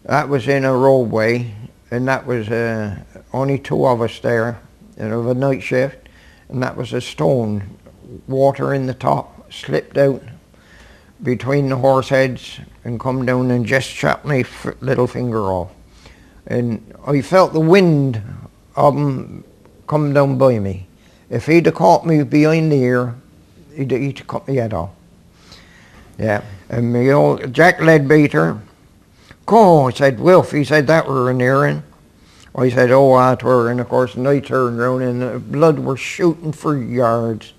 That was in a roadway, and that was only two of us there, and of a night shift, and that was a stone, water in the top, slipped out between the horse heads and come down and just chopped my little finger off. And I felt the wind of him come down by me. If he'd have caught me behind the ear, he'd cut my head off. Yeah, and my old Jack Leadbeater, I said, Wilf, he said, that were an earring. I said, oh, that were, and of course, and I turned around and the blood was shooting for yards.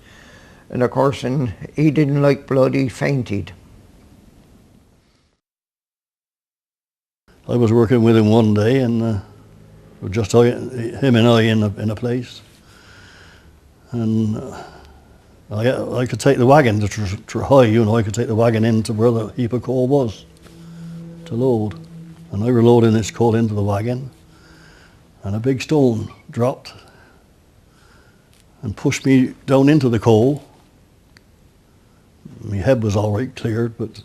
And of course, and he didn't like blood, he fainted. I was working with him one day, and just him and I in a place. And I could take the wagon to Try, I could take the wagon into where the heap of coal was to load. And I were loading this coal into the wagon, and a big stone dropped and pushed me down into the coal. My head was all right, cleared, but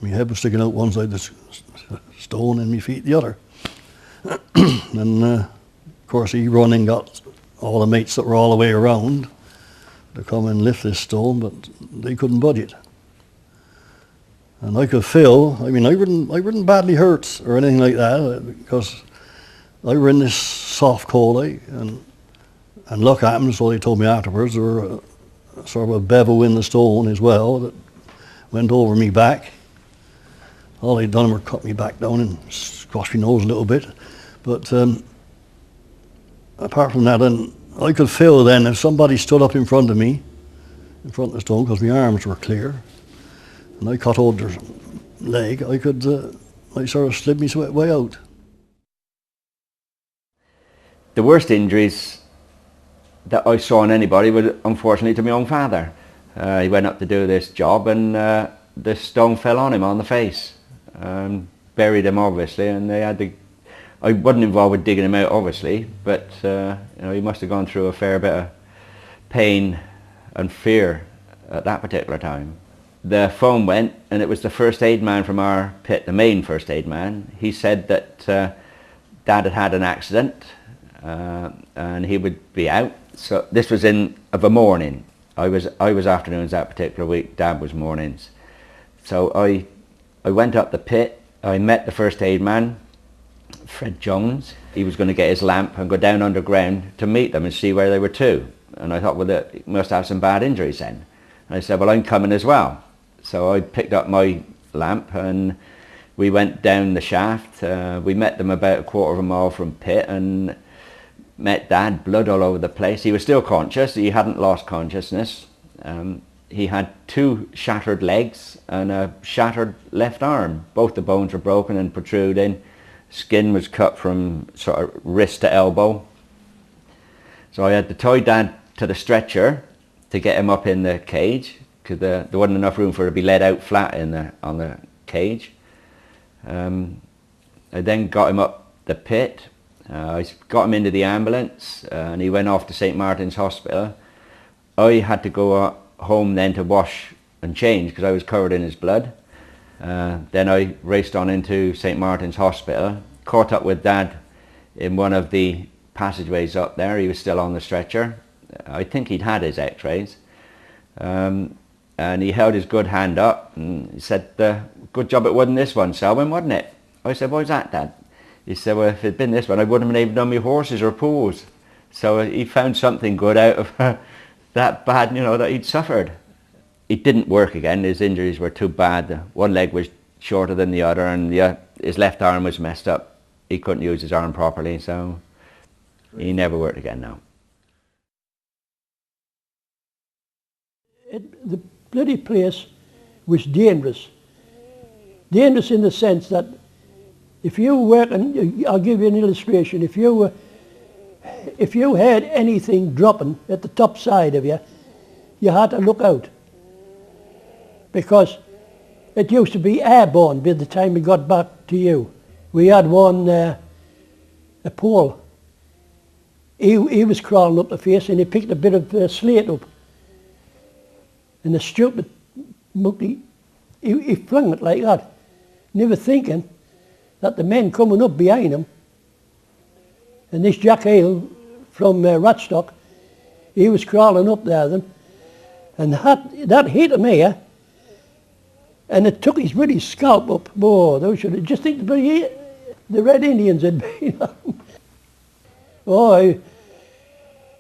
my head was sticking out one side of the stone and my feet the other. And of course he run and got all the mates that were all the way around to come and lift this stone, but they couldn't budge it. And I could feel, I wasn't badly hurt or anything like that, because I were in this soft coal, and luck happened, so they told me afterwards, there were sort of a bevel in the stone as well that went over me back. All they'd done were cut me back down and squashed my nose a little bit. But apart from that, then I could feel then if somebody stood up in front of me, in front of the stone, because my arms were clear, and I cut hold of their leg, I sort of slid my way out. The worst injuries that I saw in anybody was, unfortunately, to my own father. He went up to do this job, and this stone fell on him on the face. Buried him, obviously, and they had to. I wasn't involved with digging him out, obviously, but he must have gone through a fair bit of pain and fear at that particular time. The phone went, and it was the first aid man from our pit, the main first aid man. He said that Dad had an accident, and he would be out. So this was of a morning. I was afternoons that particular week. Dad was mornings. So I went up the pit. I met the first aid man, Fred Jones. He was going to get his lamp and go down underground to meet them and see where they were to. And I thought, well, they must have some bad injuries then. And I said, well, I'm coming as well. So I picked up my lamp and we went down the shaft. We met them about a quarter of a mile from pit and met Dad, blood all over the place. He was still conscious. He hadn't lost consciousness. He had two shattered legs and a shattered left arm. Both the bones were broken and protruding. Skin was cut from sort of wrist to elbow. So I had to tie Dad to the stretcher to get him up in the cage, because there wasn't enough room for it to be let out flat on the cage. I then got him up the pit. I got him into the ambulance, and he went off to St. Martin's Hospital. I had to go home then to wash and change because I was covered in his blood. Then I raced on into St. Martin's Hospital, caught up with Dad in one of the passageways up there. He was still on the stretcher. I think he'd had his x-rays. And he held his good hand up and he said, good job it wasn't this one, Selwyn, wasn't it? I said, why's that, Dad? He said, well, if it'd been this one, I wouldn't have been able to done my horses or pools. So he found something good out of that bad, that he'd suffered. It didn't work again. His injuries were too bad. One leg was shorter than the other, and his left arm was messed up. He couldn't use his arm properly, so he never worked again now. The bloody place was dangerous. Dangerous in the sense that if you were working, I'll give you an illustration, if you had anything dropping at the top side of you, you had to look out. Because it used to be airborne by the time we got back to you. We had one, a pole. He was crawling up the face and he picked a bit of slate up. And the stupid monkey, he flung it like that, never thinking that the men coming up behind him, and this Jack Hale from Ratstock, he was crawling up there then, and that hit him here, and it took his bloody scalp up. Oh, those should have just think the Red Indians had been on him. Oh,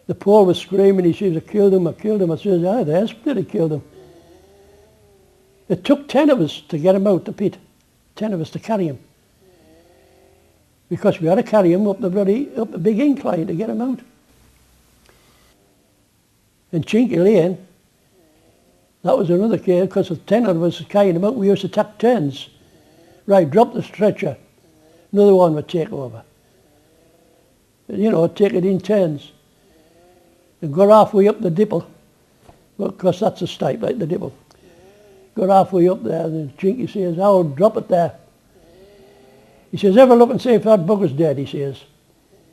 the poor was screaming. He says, I killed him, I killed him. I says, aye, the hospital killed him. It took 10 of us to get him out the pit. 10 of us to carry him. Because we had to carry him up the big incline to get him out. And Chinky Lane, that was another case, because the 10 of us carrying him out, we used to take turns. Right, drop the stretcher. Another one would take over. You know, take it in turns. And go halfway up the dipple, because that's a stipe, like the dipple. Go halfway up there, and Chinky says, "Oh, drop it there." He says, "Ever look and see if that bugger's dead?" He says,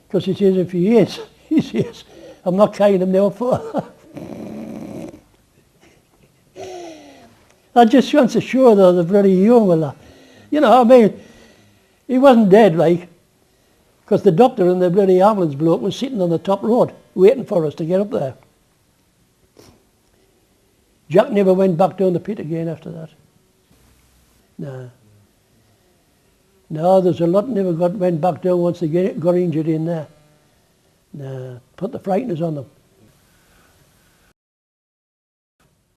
because he says, if he is, he says, I'm not carrying him now for. I just want to show though the bloody humour. You know, I mean, he wasn't dead, like, because the doctor and the bloody ambulance bloke was sitting on the top road waiting for us to get up there. Jack never went back down the pit again after that. No. No, there's a lot never went back down once they got injured in there. No, put the frighteners on them.